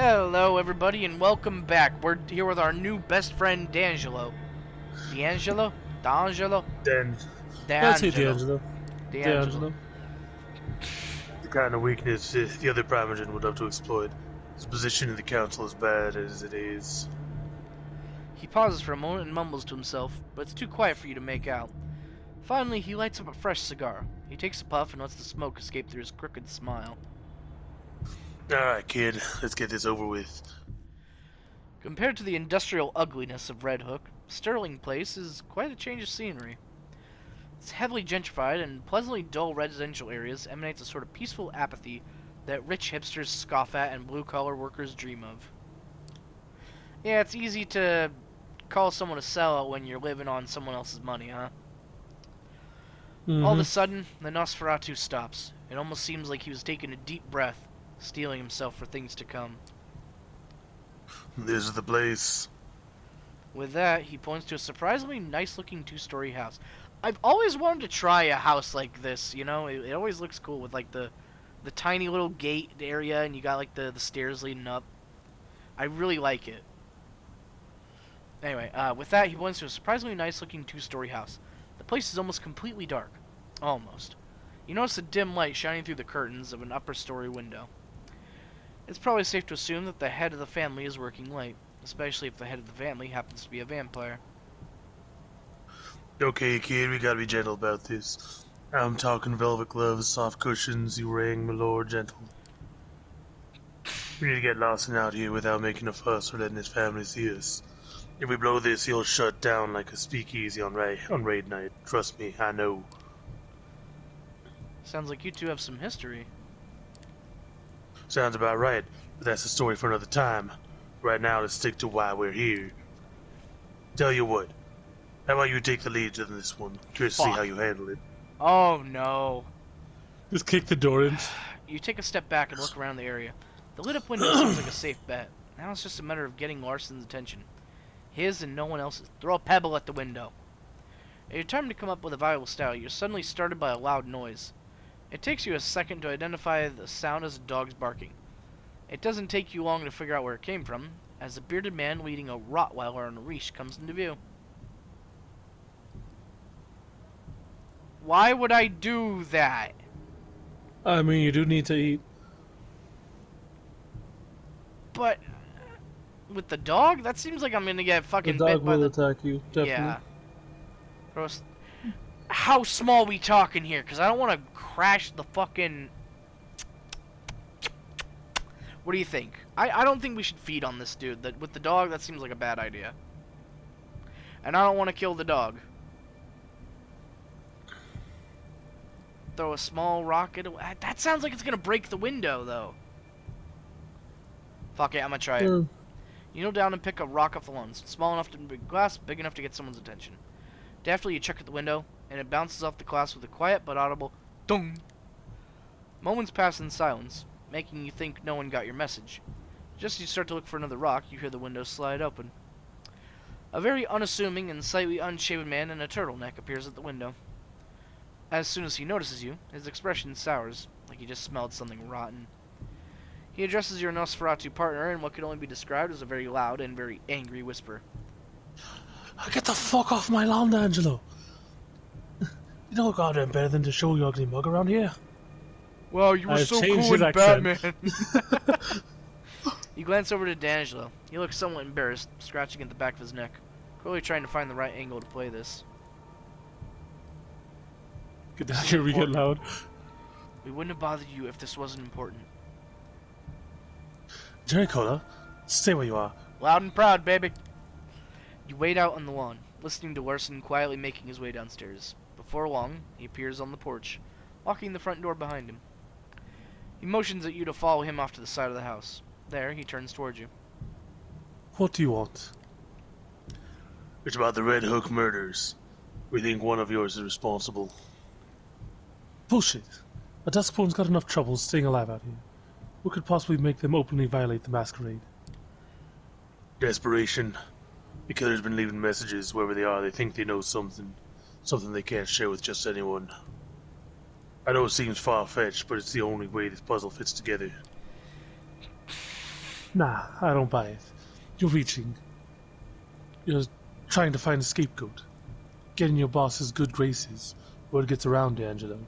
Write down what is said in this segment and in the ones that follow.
Hello, everybody, and welcome back. We're here with our new best friend, D'Angelo. D'Angelo? D'Angelo? Then I'd say D'Angelo. D'Angelo. D'Angelo. D'Angelo. the kind of weakness the other Primogen would love to exploit. His position in the council is bad as it is. He pauses for a moment and mumbles to himself, but it's too quiet for you to make out. Finally, he lights up a fresh cigar. He takes a puff and lets the smoke escape through his crooked smile. Alright, kid, let's get this over with. Compared to the industrial ugliness of Red Hook, Sterling Place is quite a change of scenery. Its heavily gentrified and pleasantly dull residential areas emanates a sort of peaceful apathy that rich hipsters scoff at and blue-collar workers dream of. Yeah, it's easy to call someone a sellout when you're living on someone else's money, huh? All of a sudden, the Nosferatu stops. It almost seems like he was taking a deep breath, steeling himself for things to come. This is the place. With that, he points to a surprisingly nice-looking two-story house. I've always wanted to try a house like this, you know? It always looks cool with, like, the tiny little gate area, and you got, like, the stairs leading up. I really like it. Anyway, with that, he points to a surprisingly nice-looking two-story house. The place is almost completely dark. Almost. You notice a dim light shining through the curtains of an upper-story window. It's probably safe to assume that the head of the family is working late, especially if the head of the family happens to be a vampire. Okay, kid, we gotta be gentle about this. I'm talking velvet gloves, soft cushions, you ring, my lord, gentle. We need to get Lawson out here without making a fuss or letting his family see us. If we blow this, he'll shut down like a speakeasy on raid night. Trust me, I know. Sounds like you two have some history. Sounds about right, but that's a story for another time. Right now, let's stick to why we're here. Tell you what, how about you take the lead in this one? Curious to see how you handle it. Oh, no. Just kick the door in. You take a step back and look around the area. The lit-up window seems like a safe bet. Now it's just a matter of getting Larson's attention. His and no one else's. Throw a pebble at the window. As you're trying to come up with a viable style, you're suddenly startled by a loud noise. It takes you a second to identify the sound as a dog's barking. It doesn't take you long to figure out where it came from, as a bearded man leading a Rottweiler on a leash comes into view. Why would I do that? I mean, you do need to eat. But with the dog, that seems like I'm gonna get fucking The bit dog by will the. attack you, definitely. Yeah. Gross. How small we talking here? Because I don't want to crash the fucking. What do you think? I don't think we should feed on this dude. That with the dog, that seems like a bad idea. And I don't want to kill the dog. Throw a small rocket. That sounds like it's gonna break the window, though. Fuck it, I'm gonna try it. You kneel down and pick a rock off the lawn. Small enough to break glass, big enough to get someone's attention. Deftly, you check at the window, and it bounces off the glass with a quiet but audible dong. Moments pass in silence, making you think no one got your message. Just as you start to look for another rock, you hear the window slide open. A very unassuming and slightly unshaven man in a turtleneck appears at the window. As soon as he notices you, his expression sours, like he just smelled something rotten. He addresses your Nosferatu partner in what can only be described as a very loud and very angry whisper. Get the fuck off my lawn, D'Angelo! You know goddamn better than to show your ugly mug around here. Wow, you were I've so changed cool in his accent. Batman! You glance over to D'Angelo. He looks somewhat embarrassed, scratching at the back of his neck, clearly trying to find the right angle to play this. Get down here, we get loud. We wouldn't have bothered you if this wasn't important. Jerricola, stay where you are. Loud and proud, baby! You wait out on the lawn, listening to Larson quietly making his way downstairs. Before long, he appears on the porch, locking the front door behind him. He motions at you to follow him off to the side of the house. There, he turns towards you. What do you want? It's about the Red Hook murders. We think one of yours is responsible. Bullshit. A Duskborn's got enough trouble staying alive out here. What could possibly make them openly violate the masquerade? Desperation. The killer's been leaving messages wherever they are. They think they know something. Something they can't share with just anyone. I know it seems far-fetched, but it's the only way this puzzle fits together. Nah, I don't buy it. You're reaching. You're trying to find a scapegoat. Get in your boss's good graces. Word gets around, D'Angelo.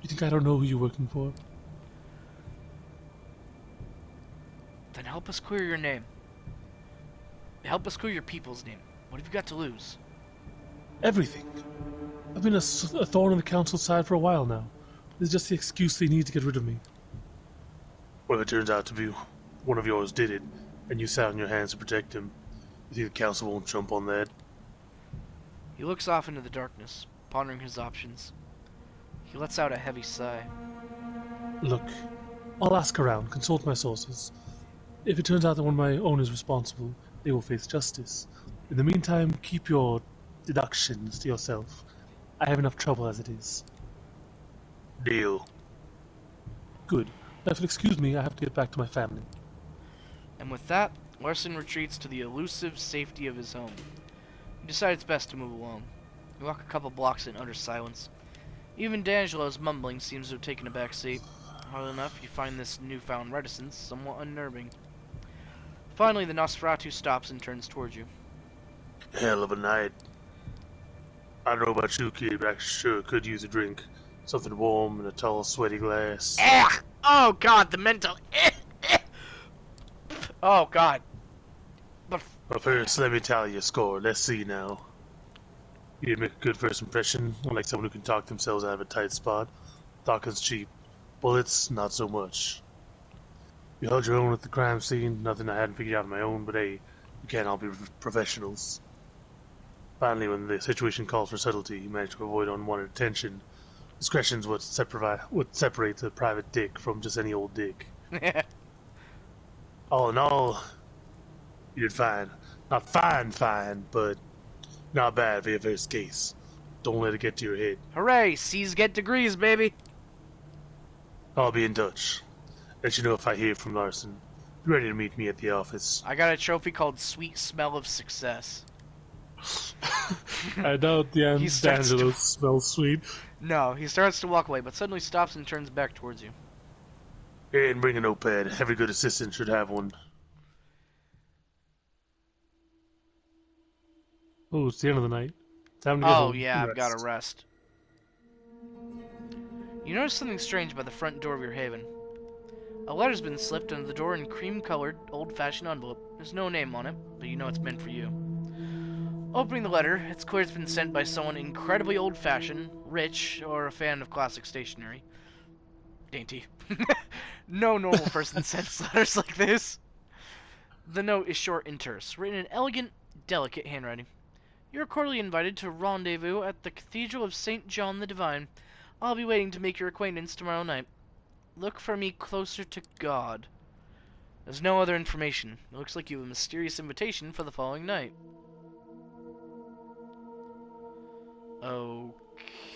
You think I don't know who you're working for? Then help us clear your name. Help us clear your people's name. What have you got to lose? Everything. I've been a thorn on the council's side for a while now. This is just the excuse they need to get rid of me. Well, if it turns out to be one of yours did it, and you sat on your hands to protect him, you think the council won't jump on that? He looks off into the darkness, pondering his options. He lets out a heavy sigh. Look, I'll ask around, consult my sources. If it turns out that one of my own is responsible, they will face justice. In the meantime, keep your deductions to yourself. I have enough trouble as it is. Deal. Good. Now, if you'll excuse me, I have to get back to my family. And with that, Larson retreats to the elusive safety of his home. He decides it's best to move along. You walk a couple blocks in utter silence. Even D'Angelo's mumbling seems to have taken a back seat. Oddly enough, you find this newfound reticence somewhat unnerving. Finally, the Nosferatu stops and turns towards you. Hell of a night. I don't know about you, kid, but I sure could use a drink. Something warm in a tall, sweaty glass. Ugh! Oh god, the mental. Oh god. But Well, first, let me tally your score. Let's see now. You did make a good first impression, unlike someone who can talk themselves out of a tight spot. Talking's cheap. Bullets, not so much. You held your own at the crime scene, nothing I hadn't figured out on my own, but hey, we can't all be professionals. Finally, when the situation calls for subtlety, you manage to avoid unwanted attention. Discretion's what separates a private dick from just any old dick. All in all, you did fine. Not fine, but not bad for your first case. Don't let it get to your head. hooray, C's get degrees, baby. I'll be in touch. Let you know if I hear from Larson. Be ready to meet me at the office. I got a trophy called Sweet Smell of Success. I doubt the He starts to- D'Angelo smells sweet. No, he starts to walk away, but suddenly stops and turns back towards you. Hey, and bring a notepad. Every good assistant should have one. Oh, it's the end of the night. Time to go Oh home. yeah, I've Rest. got to rest. You notice something strange by the front door of your haven. A letter's been slipped under the door in cream-colored, old-fashioned envelope. There's no name on it, but you know it's meant for you. Opening the letter, it's clear it's been sent by someone incredibly old-fashioned, rich, or a fan of classic stationery. Dainty. No normal person sends letters like this. The note is short and terse, written in elegant, delicate handwriting. You're cordially invited to rendezvous at the Cathedral of St. John the Divine. I'll be waiting to make your acquaintance tomorrow night. Look for me closer to God. There's no other information. It looks like you have a mysterious invitation for the following night.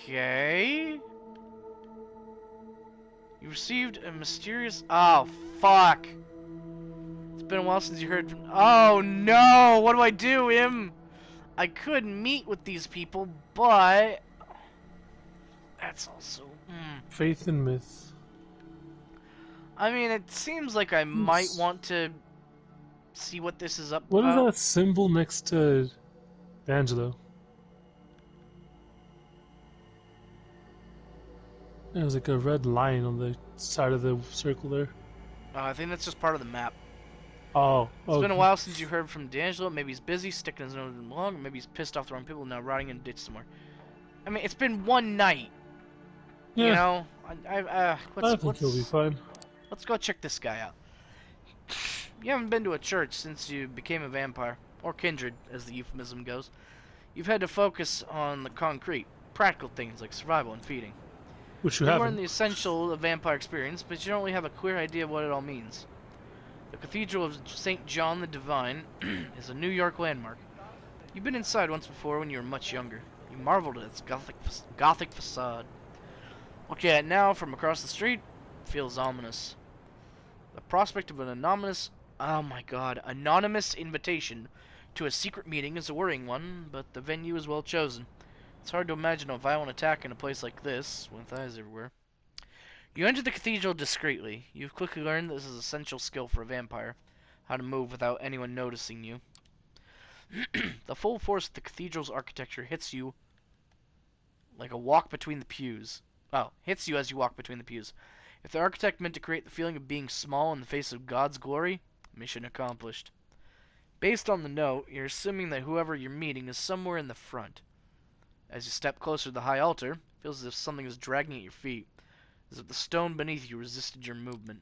Okay. You received a mysterious... Oh, fuck. It's been a while since you heard from... Oh, no! What do I do, Im? I could meet with these people, but... That's also... Faith and myth. I mean, it seems like I might want to see what this is up What is about. that symbol next to D'Angelo? There's like a red line on the side of the circle there. I think that's just part of the map. Oh, It's been a while since you heard from D'Angelo. Maybe he's busy, sticking his nose in the lung, or maybe he's pissed off the wrong people, now rotting in a ditch somewhere. I mean, it's been one night. Yeah, You know? I think he'll be fine. Let's go check this guy out. You haven't been to a church since you became a vampire, or kindred, as the euphemism goes. You've had to focus on the concrete, practical things like survival and feeding. Which you You learn haven't. the essential of vampire experience, but you don't really have a clear idea of what it all means. The Cathedral of St. John the Divine is a New York landmark. You've been inside once before when you were much younger. You marveled at its gothic facade. Looking at it now from across the street feels ominous. The prospect of an anonymous invitation to a secret meeting is a worrying one, but the venue is well chosen. It's hard to imagine a violent attack in a place like this, with eyes everywhere. You enter the cathedral discreetly. You've quickly learned this is an essential skill for a vampire. how to move without anyone noticing you. The full force of the cathedral's architecture hits you like a walk between the pews. Oh, hits you as you walk between the pews. If the architect meant to create the feeling of being small in the face of God's glory, mission accomplished. Based on the note, you're assuming that whoever you're meeting is somewhere in the front. As you step closer to the high altar, it feels as if something is dragging at your feet, as if the stone beneath you resisted your movement.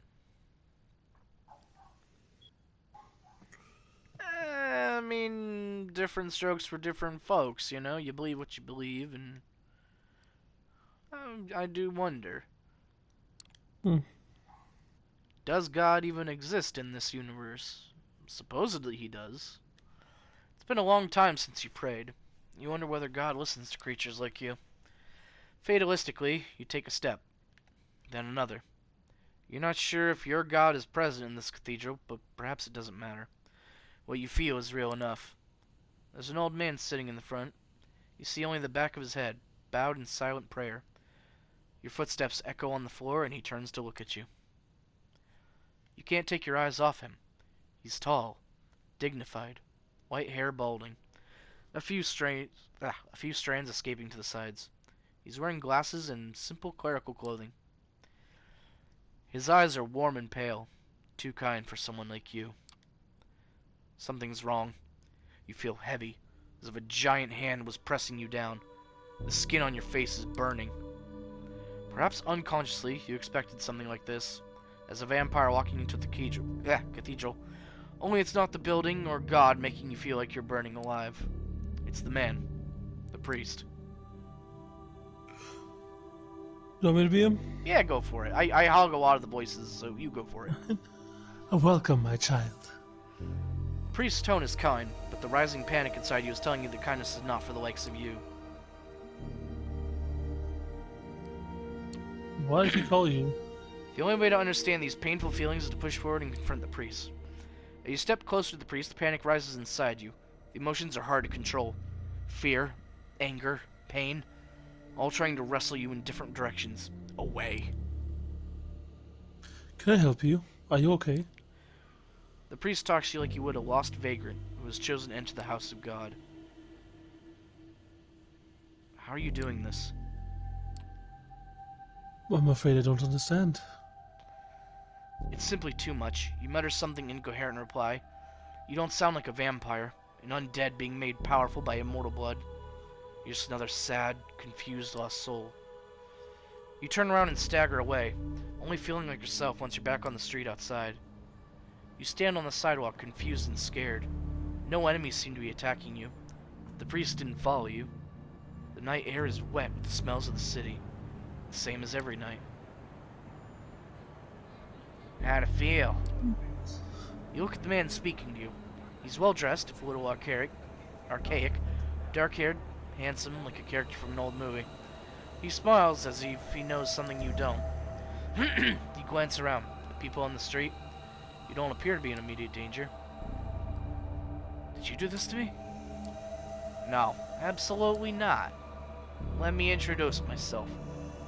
I mean, different strokes for different folks, you know? You believe what you believe, and I do wonder. Does God even exist in this universe? Supposedly he does. It's been a long time since you prayed. You wonder whether God listens to creatures like you. Fatalistically, you take a step, then another. You're not sure if your God is present in this cathedral, but perhaps it doesn't matter. What you feel is real enough. There's an old man sitting in the front. You see only the back of his head, bowed in silent prayer. Your footsteps echo on the floor, and he turns to look at you. You can't take your eyes off him. He's tall, dignified, white hair balding, a few strands escaping to the sides. He's wearing glasses and simple clerical clothing. His eyes are warm and pale, too kind for someone like you. Something's wrong. You feel heavy, as if a giant hand was pressing you down. The skin on your face is burning. Perhaps unconsciously, you expected something like this, as a vampire walking into the cathedral. Only it's not the building or God making you feel like you're burning alive. It's the man, the priest. You want me to be him? Yeah, go for it. I hog a lot of the voices, so you go for it. Welcome, my child. The priest's tone is kind, but the rising panic inside you is telling you that kindness is not for the likes of you. Why did he call you? The only way to understand these painful feelings is to push forward and confront the priest. As you step closer to the priest, the panic rises inside you. The emotions are hard to control. Fear, anger, pain, all trying to wrestle you in different directions. Away. Can I help you? Are you okay? The priest talks to you like you would a lost vagrant who has chosen to enter the house of God. How are you doing this? I'm afraid I don't understand. It's simply too much. You mutter something incoherent in reply. You don't sound like a vampire, an undead being made powerful by immortal blood. You're just another sad, confused, lost soul. You turn around and stagger away, only feeling like yourself once you're back on the street outside. You stand on the sidewalk, confused and scared. No enemies seem to be attacking you. The priest didn't follow you. The night air is wet with the smells of the city, the same as every night. How'd it feel? You look at the man speaking to you. He's well dressed, if a little archaic, dark-haired, handsome, like a character from an old movie. He smiles as if he knows something you don't. You glance around. The people on the street. You don't appear to be in immediate danger. Did you do this to me? No, absolutely not. Let me introduce myself.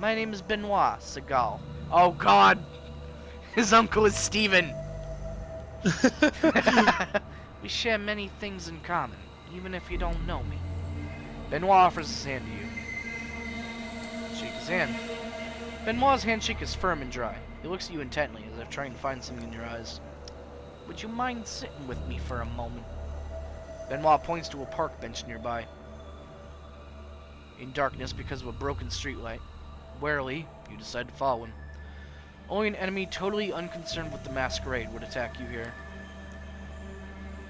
My name is Benoit Segal. Oh God! His uncle is Steven! We share many things in common, even if you don't know me. Benoit offers his hand to you. Shake his hand. Benoit's handshake is firm and dry. He looks at you intently, as if trying to find something in your eyes. Would you mind sitting with me for a moment? Benoit points to a park bench nearby. In darkness because of a broken streetlight. Warily, you decide to follow him. Only an enemy totally unconcerned with the masquerade would attack you here.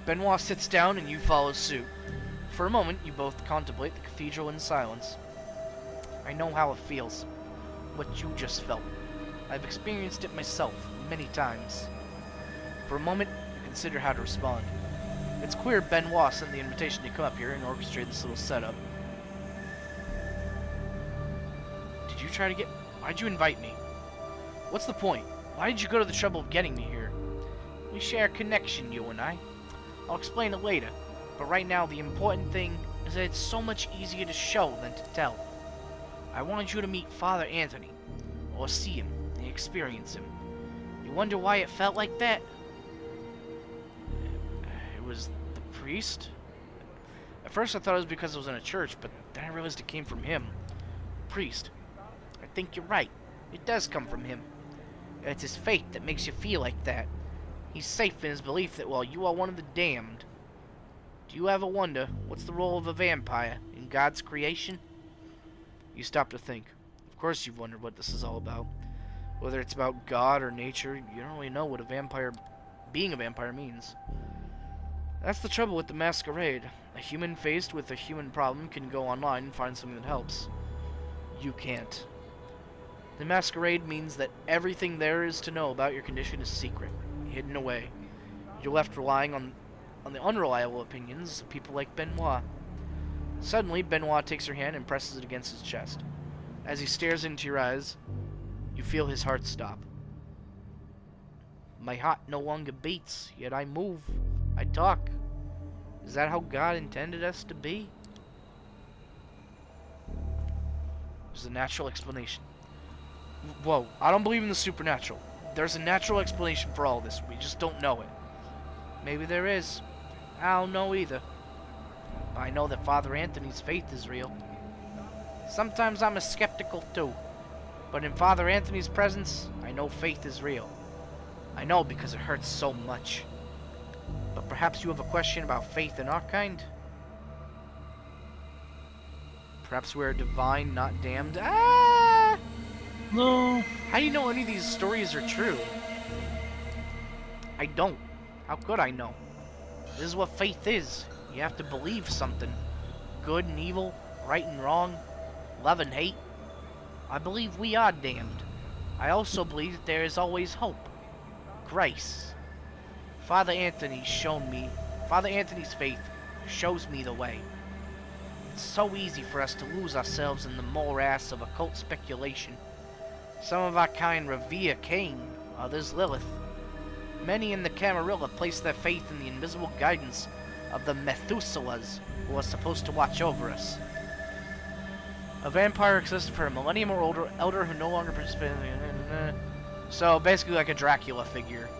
Benoit sits down and you follow suit. For a moment, you both contemplate the cathedral in silence. I know how it feels. What you just felt. I've experienced it myself, many times. For a moment, you consider how to respond. It's clear Benoit sent the invitation to come up here and orchestrate this little setup. Did you try to get... Why'd you invite me? What's the point? Why did you go to the trouble of getting me here? We share a connection, you and I. I'll explain it later, but right now the important thing is that it's so much easier to show than to tell. I wanted you to meet Father Anthony, or see him and experience him. You wonder why it felt like that? It was the priest? At first I thought it was because it was in a church, but then I realized it came from him. Priest. I think you're right. It does come from him. It's his faith that makes you feel like that. He's safe in his belief that, well, you are one of the damned. Do you ever wonder what's the role of a vampire in God's creation? You stop to think. Of course you've wondered what this is all about. Whether it's about God or nature, you don't really know what being a vampire means. That's the trouble with the masquerade. A human faced with a human problem can go online and find something that helps. You can't. The masquerade means that everything there is to know about your condition is secret, hidden away. You're left relying on the unreliable opinions of people like Benoit. Suddenly, Benoit takes your hand and presses it against his chest. As he stares into your eyes, you feel his heart stop. My heart no longer beats, yet I move. I talk. Is that how God intended us to be? There's a natural explanation. Whoa, I don't believe in the supernatural. There's a natural explanation for all this. We just don't know it. Maybe there is. I don't know either. I know that Father Anthony's faith is real. Sometimes I'm a skeptical too. But in Father Anthony's presence, I know faith is real. I know because it hurts so much. But perhaps you have a question about faith in our kind? Perhaps we're divine, not damned? Ah! No. How do you know any of these stories are true? I don't. How could I know? This is what faith is. You have to believe something. Good and evil, right and wrong, love and hate. I believe we are damned. I also believe that there is always hope. Grace. Father Anthony's faith shows me the way. It's so easy for us to lose ourselves in the morass of occult speculation. Some of our kind revere Cain, others Lilith. Many in the Camarilla place their faith in the invisible guidance of the Methuselahs who are supposed to watch over us. A vampire existed for a millennium or older, elder who no longer participated in. So basically like a Dracula figure.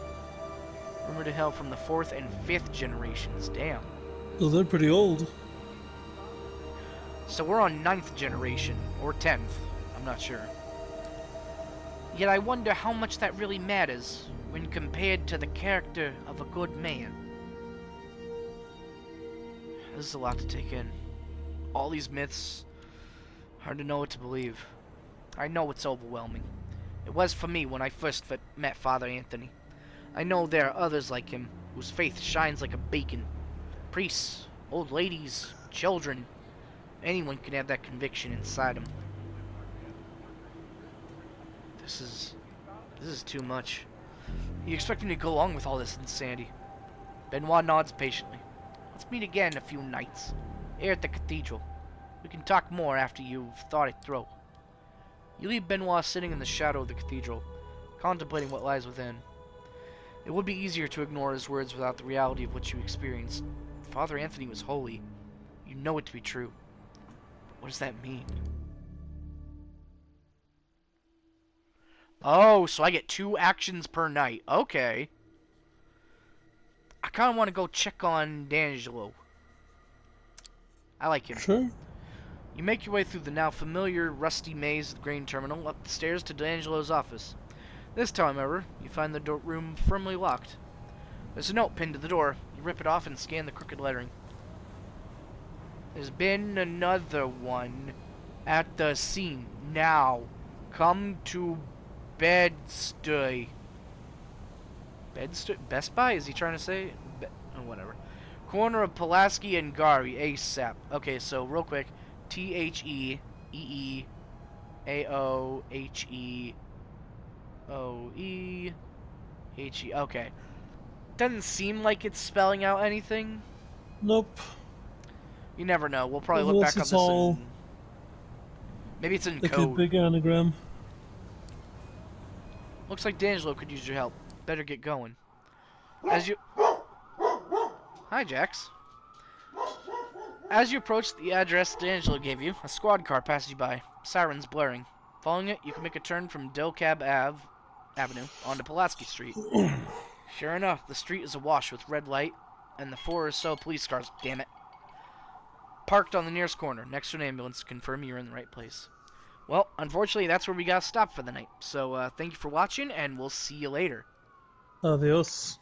Rumored to hail from the 4th and 5th generations. Damn. Well, they're pretty old. So we're on 9th generation, or 10th. I'm not sure. Yet I wonder how much that really matters when compared to the character of a good man. This is a lot to take in. All these myths. Hard to know what to believe. I know it's overwhelming. It was for me when I first met Father Anthony. I know there are others like him, whose faith shines like a beacon. Priests, old ladies, children. Anyone can have that conviction inside them. This is too much. You expect me to go along with all this insanity? Benoit nods patiently. Let's meet again in a few nights. Here at the cathedral. We can talk more after you've thought it through. You leave Benoit sitting in the shadow of the cathedral, contemplating what lies within. It would be easier to ignore his words without the reality of what you experienced. Father Anthony was holy. You know it to be true. But what does that mean? Oh, so I get 2 actions per night. Okay. I kind of want to go check on D'Angelo. I like him. Sure. You make your way through the now familiar rusty maze of the grain terminal, up the stairs to D'Angelo's office. This time, however, you find the room firmly locked. There's a note pinned to the door. You rip it off and scan the crooked lettering. There's been another one at the scene. Now, come to Bed-Stuy. Bed-Stuy? Best Buy? Is he trying to say? Oh, whatever. Corner of Pulaski and Gary, ASAP. Okay, so real quick. Theeeeeeeoeoehe. Okay. Doesn't seem like it's spelling out anything. Nope. You never know. We'll probably look back on this and... Maybe it's in like code. A big anagram. Looks like D'Angelo could use your help. Better get going. As you... Hi, Jax. As you approach the address D'Angelo gave you, a squad car passes you by, sirens blaring. Following it, you can make a turn from Delcab Avenue onto Pulaski Street. Sure enough, the street is awash with red light and the 4 or so police cars, damn it, parked on the nearest corner, next to an ambulance to confirm you're in the right place. Well, unfortunately, that's where we gotta stop for the night. So, thank you for watching, and we'll see you later. Adios.